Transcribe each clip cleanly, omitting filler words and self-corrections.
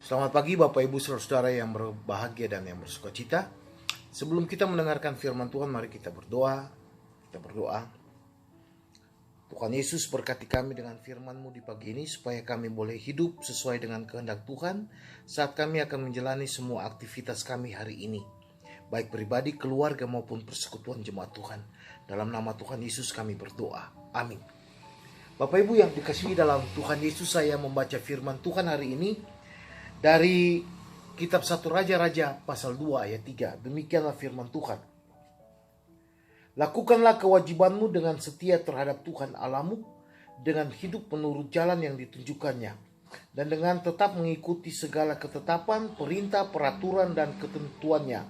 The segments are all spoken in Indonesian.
Selamat pagi Bapak Ibu Saudara yang berbahagia dan yang bersukacita. Sebelum kita mendengarkan firman Tuhan, mari kita berdoa. Kita berdoa. Tuhan Yesus, berkati kami dengan firman-Mu di pagi ini supaya kami boleh hidup sesuai dengan kehendak Tuhan saat kami akan menjalani semua aktivitas kami hari ini, baik pribadi, keluarga maupun persekutuan jemaat Tuhan. Dalam nama Tuhan Yesus kami berdoa. Amin. Bapak Ibu yang dikasihi dalam Tuhan Yesus, saya membaca firman Tuhan hari ini dari kitab 1 Raja-Raja pasal 2 ayat 3. Demikianlah firman Tuhan. Lakukanlah kewajibanmu dengan setia terhadap Tuhan Allahmu, dengan hidup menurut jalan yang ditunjukkannya, dan dengan tetap mengikuti segala ketetapan, perintah, peraturan, dan ketentuannya,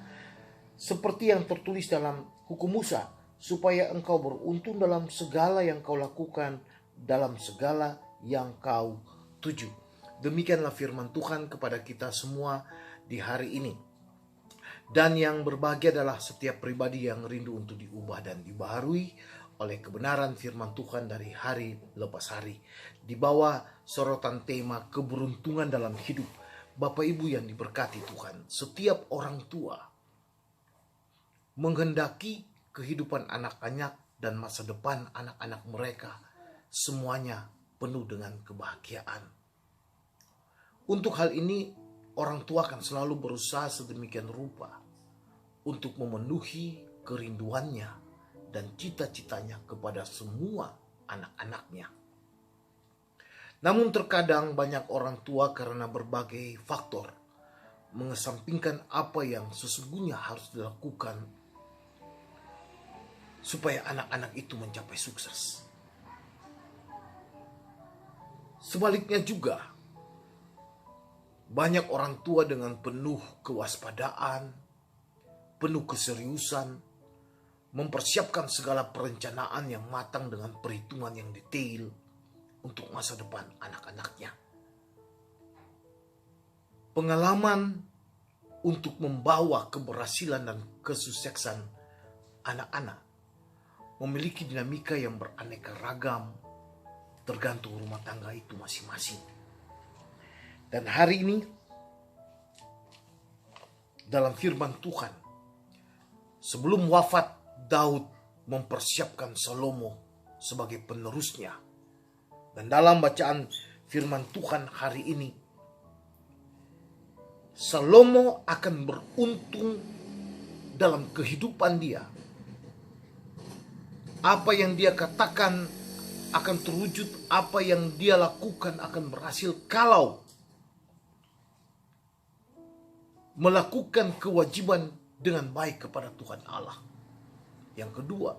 seperti yang tertulis dalam hukum Musa, supaya engkau beruntung dalam segala yang kau lakukan, dalam segala yang kau tuju. Demikianlah firman Tuhan kepada kita semua di hari ini. Dan yang berbahagia adalah setiap pribadi yang rindu untuk diubah dan dibaharui oleh kebenaran firman Tuhan dari hari lepas hari. Di bawah sorotan tema keberuntungan dalam hidup. Bapak Ibu yang diberkati Tuhan, setiap orang tua menghendaki kehidupan anak-anak dan masa depan anak-anak mereka semuanya penuh dengan kebahagiaan. Untuk hal ini, orang tua akan selalu berusaha sedemikian rupa untuk memenuhi kerinduannya dan cita-citanya kepada semua anak-anaknya. Namun terkadang banyak orang tua karena berbagai faktor mengesampingkan apa yang sesungguhnya harus dilakukan supaya anak-anak itu mencapai sukses. Sebaliknya juga, banyak orang tua dengan penuh kewaspadaan, penuh keseriusan, mempersiapkan segala perencanaan yang matang dengan perhitungan yang detail untuk masa depan anak-anaknya. Pengalaman untuk membawa keberhasilan dan kesuksesan anak-anak memiliki dinamika yang beraneka ragam tergantung rumah tangga itu masing-masing. Dan hari ini dalam firman Tuhan, sebelum wafat Daud mempersiapkan Salomo sebagai penerusnya. Dan dalam bacaan firman Tuhan hari ini, Salomo akan beruntung dalam kehidupan dia. Apa yang dia katakan akan terwujud, apa yang dia lakukan akan berhasil kalau melakukan kewajiban dengan baik kepada Tuhan Allah. Yang kedua,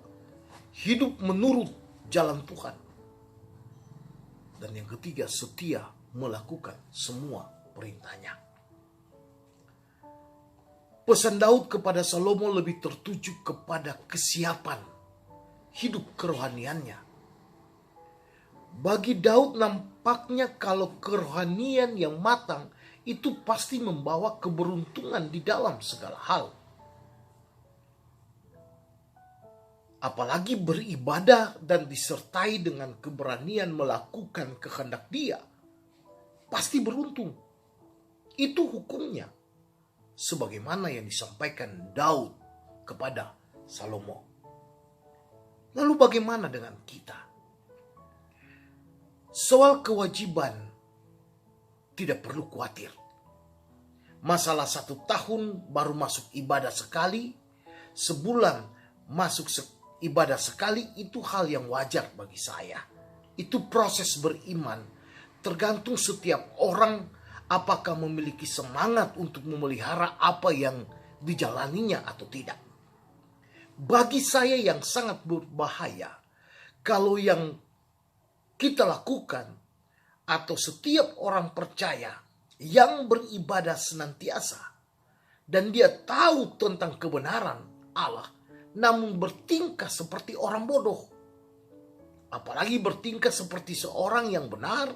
hidup menurut jalan Tuhan. Dan yang ketiga, setia melakukan semua perintahnya. Pesan Daud kepada Salomo lebih tertuju kepada kesiapan hidup kerohaniannya. Bagi Daud nampaknya kalau kerohanian yang matang itu pasti membawa keberuntungan di dalam segala hal. Apalagi beribadah dan disertai dengan keberanian melakukan kehendak dia, pasti beruntung. Itu hukumnya, sebagaimana yang disampaikan Daud kepada Salomo. Lalu bagaimana dengan kita? Soal kewajiban tidak perlu khawatir. Masalah 1 tahun baru masuk ibadah sekali, sebulan masuk ibadah sekali, itu hal yang wajar bagi saya. Itu proses beriman. Tergantung setiap orang apakah memiliki semangat untuk memelihara apa yang dijalaninya atau tidak. Bagi saya yang sangat berbahaya kalau yang kita lakukan atau setiap orang percaya yang beribadah senantiasa dan dia tahu tentang kebenaran Allah, namun bertingkah seperti orang bodoh. Apalagi bertingkah seperti seorang yang benar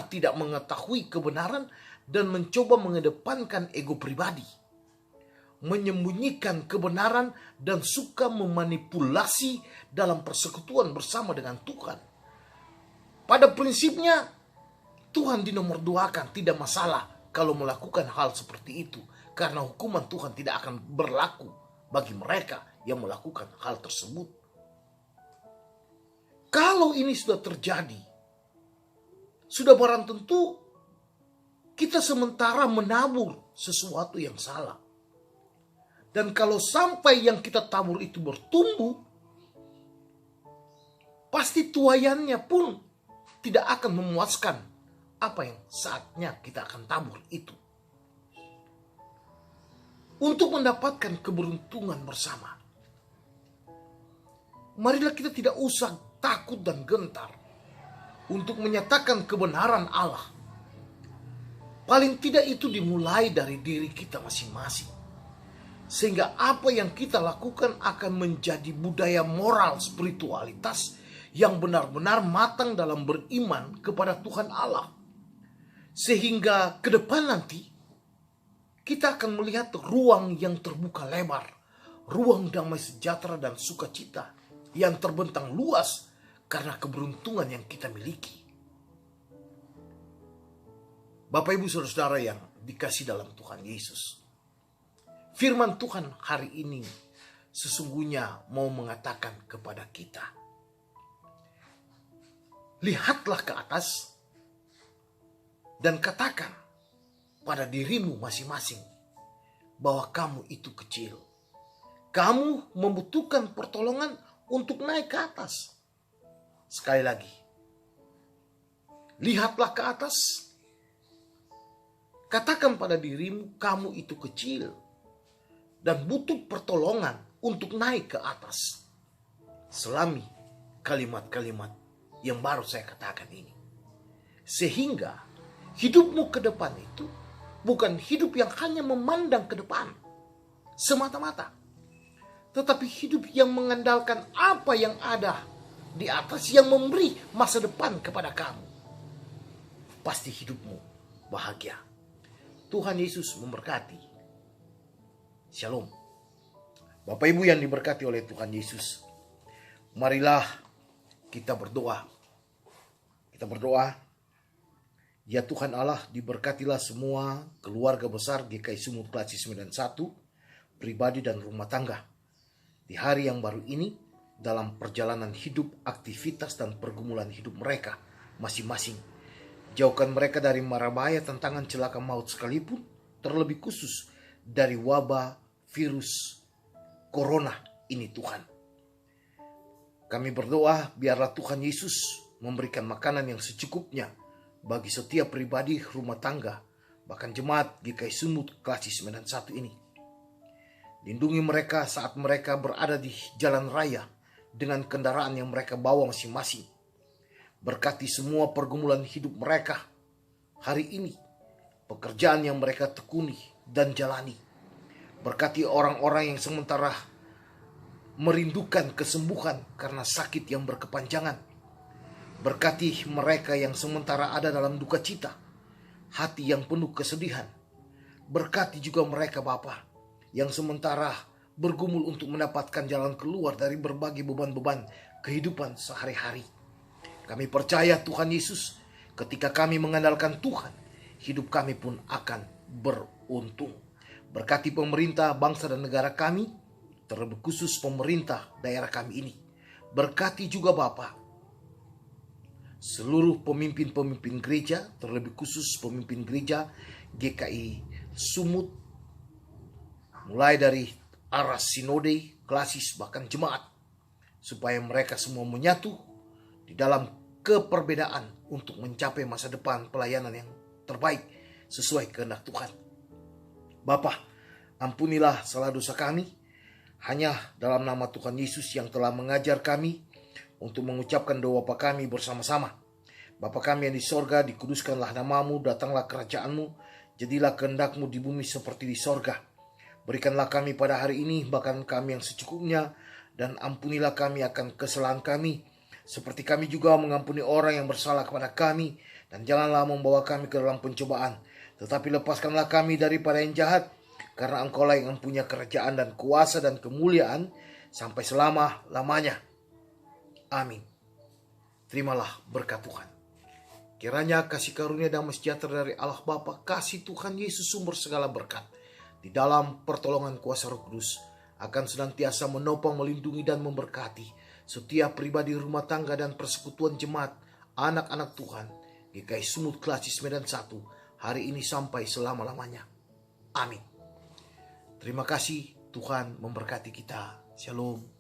tidak mengetahui kebenaran dan mencoba mengedepankan ego pribadi, menyembunyikan kebenaran dan suka memanipulasi dalam persekutuan bersama dengan Tuhan. Pada prinsipnya Tuhan dinomor duakan, tidak masalah. kalau melakukan hal seperti itu, karena hukuman Tuhan tidak akan berlaku bagi mereka yang melakukan hal tersebut. Kalau ini sudah terjadi, sudah barang tentu kita sementara menabur sesuatu yang salah. Dan kalau sampai yang kita tabur itu bertumbuh, pasti tuaiannya pun tidak akan memuaskan apa yang saatnya kita akan tabur itu. Untuk mendapatkan keberuntungan bersama, marilah kita tidak usah takut dan gentar untuk menyatakan kebenaran Allah. Paling tidak itu dimulai dari diri kita masing-masing. Sehingga apa yang kita lakukan akan menjadi budaya moral spiritualitas yang benar-benar matang dalam beriman kepada Tuhan Allah. Sehingga ke depan nanti kita akan melihat ruang yang terbuka lebar, ruang damai sejahtera dan sukacita yang terbentang luas karena keberuntungan yang kita miliki. Bapak Ibu Saudara-saudara yang dikasih dalam Tuhan Yesus, firman Tuhan hari ini sesungguhnya mau mengatakan kepada kita, lihatlah ke atas dan katakan pada dirimu masing-masing bahwa kamu itu kecil. Kamu membutuhkan pertolongan untuk naik ke atas. Sekali lagi, lihatlah ke atas. Katakan pada dirimu, kamu itu kecil dan butuh pertolongan untuk naik ke atas. Selami kalimat-kalimat yang baru saya katakan ini. Sehingga hidupmu ke depan itu bukan hidup yang hanya memandang ke depan semata-mata, tetapi hidup yang mengandalkan apa yang ada di atas yang memberi masa depan kepada kamu. Pasti hidupmu bahagia. Tuhan Yesus memberkati. Shalom. Bapak Ibu yang diberkati oleh Tuhan Yesus, marilah kita berdoa. Kita berdoa, ya Tuhan Allah, diberkatilah semua keluarga besar GKI Sumut Klasi 91, pribadi dan rumah tangga. Di hari yang baru ini, dalam perjalanan hidup, aktivitas dan pergumulan hidup mereka masing-masing. Jauhkan mereka dari mara bahaya, tantangan, celaka maut sekalipun, terlebih khusus dari wabah virus corona ini Tuhan. Kami berdoa biarlah Tuhan Yesus memberikan makanan yang secukupnya bagi setiap pribadi, rumah tangga, bahkan jemaat GKI Sumut Klasi 91 ini. Lindungi mereka saat mereka berada di jalan raya dengan kendaraan yang mereka bawa masing-masing. Berkati semua pergumulan hidup mereka hari ini, pekerjaan yang mereka tekuni dan jalani. Berkati orang-orang yang sementara merindukan kesembuhan karena sakit yang berkepanjangan. Berkati mereka yang sementara ada dalam duka cita, hati yang penuh kesedihan. Berkati juga mereka Bapa yang sementara bergumul untuk mendapatkan jalan keluar dari berbagai beban-beban kehidupan sehari-hari. Kami percaya Tuhan Yesus, ketika kami mengandalkan Tuhan, hidup kami pun akan beruntung. Berkati pemerintah, bangsa dan negara kami, terlebih khusus pemerintah daerah kami ini. Berkati juga Bapa seluruh pemimpin-pemimpin gereja, terlebih khusus pemimpin gereja GKI Sumut, mulai dari arah sinode, klasis, bahkan jemaat, supaya mereka semua menyatu di dalam keperbedaan untuk mencapai masa depan pelayanan yang terbaik sesuai kehendak Tuhan. Bapa, ampunilah salah dosa kami, hanya dalam nama Tuhan Yesus yang telah mengajar kami untuk mengucapkan doa Bapa kami bersama-sama. Bapa kami yang di sorga, dikuduskanlah namamu, datanglah kerajaanmu, jadilah kehendak-Mu di bumi seperti di sorga. Berikanlah kami pada hari ini bahkan kami yang secukupnya, dan ampunilah kami akan kesalahan kami, seperti kami juga mengampuni orang yang bersalah kepada kami, dan janganlah membawa kami ke dalam pencobaan, tetapi lepaskanlah kami daripada yang jahat, karena Engkaulah yang mempunyai kerajaan dan kuasa dan kemuliaan sampai selama-lamanya. Amin. Terimalah berkat Tuhan. Kiranya kasih karunia damai sejahtera dari Allah Bapa, kasih Tuhan Yesus sumber segala berkat, di dalam pertolongan kuasa Roh Kudus, akan senantiasa menopang, melindungi, dan memberkati setiap pribadi rumah tangga dan persekutuan jemaat anak-anak Tuhan GKI Sumut Klasis Medan 1 hari ini sampai selama-lamanya. Amin. Terima kasih, Tuhan memberkati kita. Shalom.